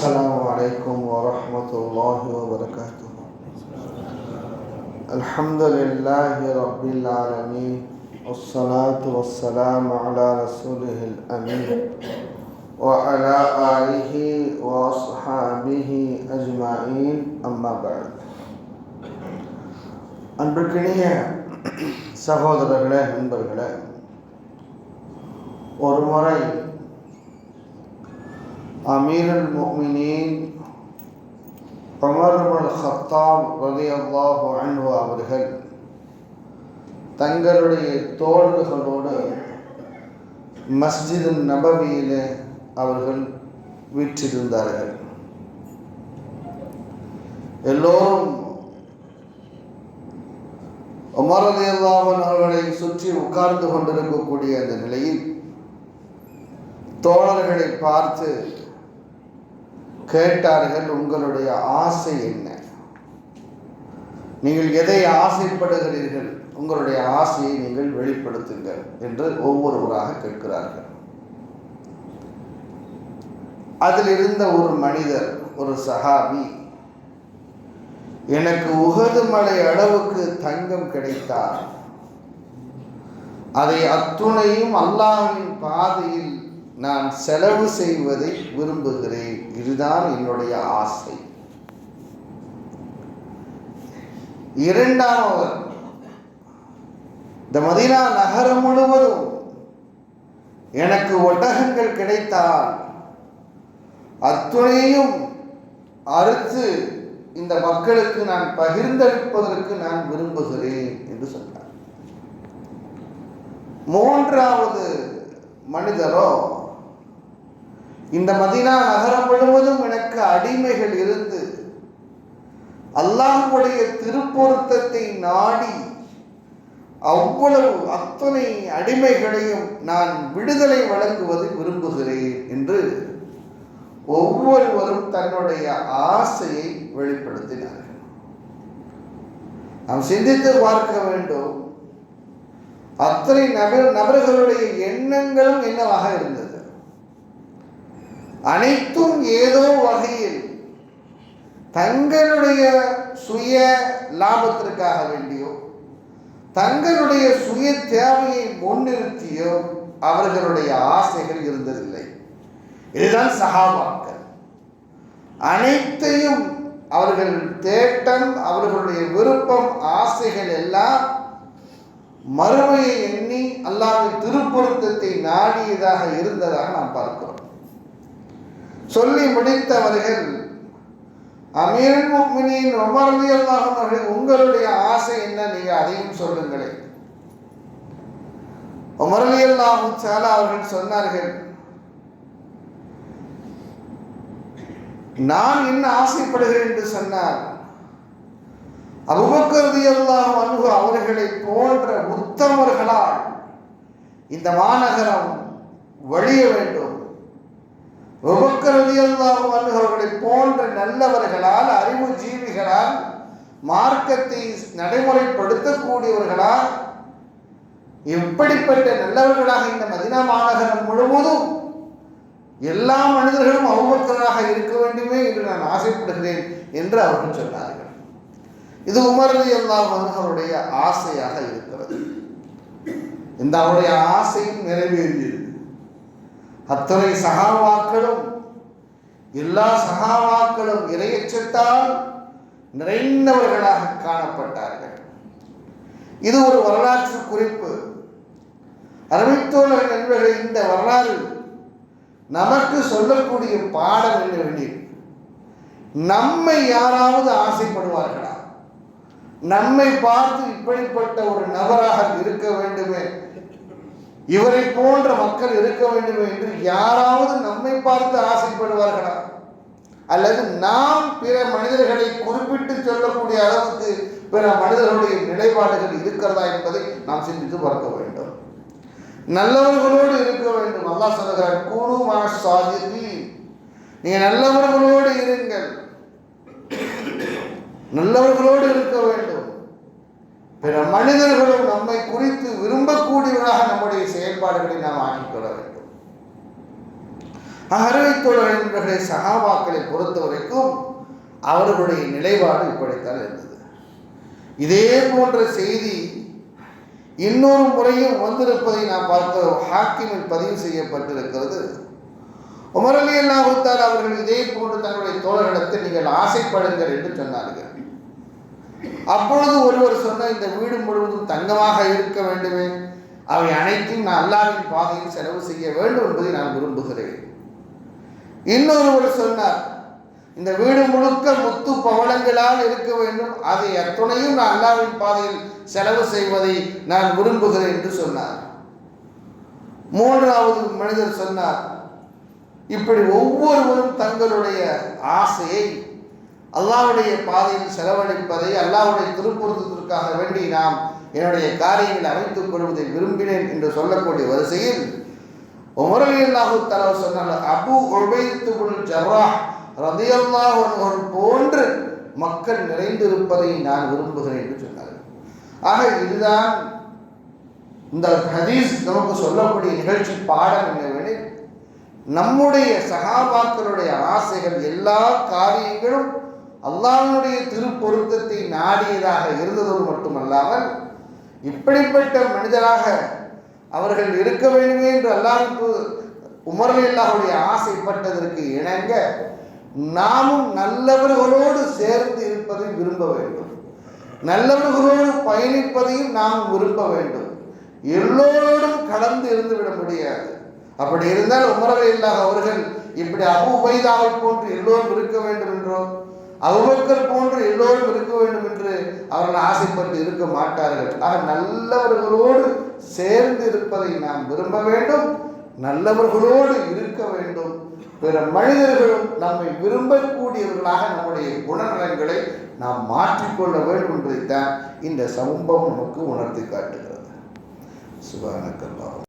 السلام عليكم ورحمة الله وبركاته. الحمد لله رب العالمين، والصلاة والسلام على رسوله الأمين وعلى آله وأصحابه أجمعين. أما بعد. அன்பிற்கினிய சகோதரர்களே, நண்பர்களே, ஒரு முறை அமீருல் முஃமினீன் உமர் இப்னுல் கத்தாப் ரலியல்லாஹு அன்ஹு அவர்கள் தங்களுடைய தோழர்களோடு மஸ்ஜிது நபவியிலே அவர்கள் வீற்றிருந்தார்கள். எல்லோரும் உமர் ரலியல்லாஹு அன்ஹு அவர்களை சுற்றி உட்கார்ந்து கொண்டிருக்கக்கூடிய அந்த நிலையில் தோழர்களை பார்த்து கேட்டார்கள், உங்களுடைய ஆசை என்ன? நீங்கள் எதை ஆசைப்படுகிறீர்கள்? உங்களுடைய ஆசையை நீங்கள் வெளிப்படுத்துங்கள் என்று ஒவ்வொருவராக கேட்கிறார்கள். அதில் இருந்த ஒரு மனிதர், ஒரு சஹாபி, எனக்கு உஹது மலை அளவுக்கு தங்கம் கிடைத்தால் அதை அத்துணையும் அல்லாஹ்வின் பாதையில் நான் செலவு செய்வதை விரும்புகிறேன். இதுதான் என்னுடைய ஆசை. இரண்டாவது, இந்த மதீனா நகரம் முழுவதும் எனக்கு ஒட்டகங்கள் கிடைத்தால் அத்துணையும் அறுத்து இந்த மக்களுக்கு நான் பகிர்ந்தளிப்பதற்கு நான் விரும்புகிறேன் என்று சொன்னார். மூன்றாவது மனிதரோ, இந்த மதீனா நகரம் முழுவதும் எனக்கு அடிமைகள் இருந்து அல்லாஹ்வுடைய திருப்பொருத்தத்தை நாடி அவ்வளவு அத்தனை அடிமைகளையும் நான் விடுதலை வழங்குவதை விரும்புகிறேன் என்று ஒவ்வொருவரும் தன்னுடைய ஆசையை வெளிப்படுத்தினார்கள். நாம் சிந்தித்து பார்க்க வேண்டும், அத்தனை நபர்களுடைய எண்ணங்களும் என்னவாக இருந்தது? அனைத்தும் ஏதோ வகையில் தங்களுடைய சுய லாபத்திற்காக வேண்டியோ தங்களுடைய சுய தேவையை முன்னிறுத்தியோ அவர்களுடைய ஆசைகள் இருந்ததில்லை. இதுதான் சஹாபாக்கள். அனைத்தையும் அவர்கள் தேட்டம், அவர்களுடைய விருப்பம், ஆசைகள் எல்லாம் மறுமையை எண்ணி அல்லாஹ்வின் திருப்பொருத்தத்தை நாடியதாக இருந்ததாக நாம் பார்க்கிறோம். சொல்லி முடித்தவர்கள், அமீருல் முஃமினீன் உமர் ரலியல்லாஹு அன்ஹு அவர்கள், உங்களுடைய ஆசை என்ன? நீங்க அதையும் சொல்லுங்களேன். உமர் ரலியல்லாஹு தஆலா அவர்கள் சொன்னார்கள், நான் என்ன ஆசைப்படுகிறேன் என்று சொன்னார், அபூபக்கர் ரலியல்லாஹு அன்ஹு அவர்களை போன்ற உத்தமர்களால் இந்த மாநகரம் வழிய வேண்டும். அபூபக்கர் ரலியல்லாஹு அன்ஹு அவர்களை போன்ற நல்லவர்களால், அறிவு ஜீவிகளால், மார்க்கத்தை நடைமுறைப்படுத்தக்கூடியவர்களால், எப்படிப்பட்ட நல்லவர்களாக இந்த மதீனா மாநகரம் முழுவதும் எல்லா மனிதர்களும் அபூபக்கராக இருக்க வேண்டுமே என்று நான் ஆசைப்படுகிறேன் என்று அவர்கள் சொன்னார்கள். இது உமர் ரலியல்லாஹு அன்ஹு அவருடைய ஆசையாக இருக்கிறது. இந்த அவருடைய ஆசையும் நிறைவேறியது. அத்தனை சஹாபாக்களும், எல்லா சஹாபாக்களும் இறையச்சத்தால் நிறைந்தவர்களாக காணப்பட்டார்கள். இது ஒரு வரலாற்று குறிப்பு. அருமைத்தோழர்கள் நண்பர்களே, இந்த வரலாறு நமக்கு சொல்லக்கூடிய பாடம் என்னவெனில், நம்மை யாராவது ஆசைப்படுவார்களா? நம்மை பார்த்து இப்படிப்பட்ட ஒரு நபராக இருக்க வேண்டுமே, இவரை போன்ற மக்கள் இருக்க வேண்டுமே என்று யாராவது நம்மை பார்த்து ஆசைப்படுவார்களா? அல்லது நாம் பிற மனிதர்களை குறிப்பிட்டு சொல்லக்கூடிய அளவுக்கு பிற மனிதர்களுடைய நிலைப்பாடுகள் இருக்கிறதா என்பதை நாம் சிந்தித்து பார்க்க வேண்டும். நல்லவர்களோடு இருக்க வேண்டும். அல்லாஹ் சொல்கிறார், கூனு மஅஸ் ஸாதிகீன், நீங்க நல்லவர்களோடு இருங்கள், நல்லவர்களோடு இருக்க வேண்டும். பிற மனிதர்களும் நம்மை குறித்து விரும்பக்கூடியவர்களாக நம்முடைய செயல்பாடுகளை நாம் ஆக்கிக்கொள்ள வேண்டும். அருமை தோழர்களே, சஹாபாக்களை பொறுத்த வரைக்கும் அவர்களுடைய நிலைப்பாடு இப்படித்தான் இருந்தது. இதே போன்ற செய்தி இன்னொரு முறையும் வந்திருப்பதை நாம் பார்த்தோம். ஹாக்கிமில் பதிவு செய்யப்பட்டிருக்கிறது. உமர் ரலியல்லாஹு தஆலா அவர்கள் இதே போன்று தன்னுடைய தோழர்களிடத்தில் நீங்கள் ஆசைப்படுங்கள் என்று சொன்னார்கள். அப்பொழுது ஒருவர் சொன்ன, இந்த வீடு முழுவதும் தங்கமாக இருக்க வேண்டுமே, அவை அனைத்தும் நான் அல்லாஹ்வின் பாதையில் செலவு செய்ய வேண்டும் என்பதை நான் விரும்புகிறேன். இன்னொருவர் சொன்னார், இந்த வீடு முழுக்க முத்து பவளங்களால் இருக்க வேண்டும், அதை அத்துணையும் நான் அல்லாஹ்வின் பாதையில் செலவு செய்வதை நான் விரும்புகிறேன் என்று சொன்னார். மூன்றாவது மனிதர் சொன்னார், இப்படி ஒவ்வொருவரும் தங்களுடைய ஆசையை அல்லாஹ்வுடைய பாதையில் செலவழிப்பதை, அல்லாஹ்வுடைய திருப்பொருத்தத்திற்காக வேண்டி நாம் என்னுடைய காரியங்களை அமைத்துக் கொள்வதை விரும்பினேன் என்று சொல்லக்கூடிய வரிசையில் உமர் ரலியல்லாஹு தஆலா சொன்னார், அபூ உபைத் இப்னு ஜர்ராஹ் ரலியல்லாஹு அன்ஹு போன்று மக்கள் நிறைந்திருப்பதை நான் விரும்புகிறேன் என்று சொன்னார். ஆக இதுதான் இந்த ஹதீஸ் நமக்கு சொல்லக்கூடிய நிகழ்ச்சி பாடம் என்னவெனில், நம்முடைய சஹாபாக்களுடைய ஆசைகள் எல்லா காரியங்களும் அல்லாஹ்வுடைய திருப்பொருத்தத்தை நாடியதாக இருந்ததோடு மட்டுமல்லாமல், இப்படிப்பட்ட மனிதராக அவர்கள் இருக்க வேண்டுமே என்று அல்லாஹ்வுக்கு உமர் ரலியல்லாஹுடைய ஆசைப்பட்டதற்கு இணங்க நாமும் நல்லவர்களோடு சேர்ந்து இருப்பதை விரும்ப வேண்டும், நல்லவர்களோடு பயணிப்பதையும் நாம் விரும்ப வேண்டும். எல்லோரோடும் கலந்து இருந்துவிட முடியாது. அப்படி இருந்தால் உமர் ரலியல்லாஹு அவர்கள் இப்படி அபூ உபைதாவை போன்று எல்லோரும் இருக்க வேண்டும் என்றோ, அபூபக்கர் போன்று எல்லோரும் இருக்க வேண்டும் என்று அவர்கள் ஆசைப்பட்டு இருக்க மாட்டார்கள். ஆக நல்லவர்களோடு சேர்ந்து இருப்பதை நாம் விரும்ப வேண்டும், நல்லவர்களோடு இருக்க வேண்டும். பிற மனிதர்களும் நம்மை விரும்பக்கூடியவர்களாக நம்முடைய குணநலன்களை நாம் மாற்றிக்கொள்ள வேண்டும் என்பதைத்தான் இந்த சம்பவம் நமக்கு உணர்த்தி காட்டுகிறது. சுப்ஹானக்கல்லாஹ்.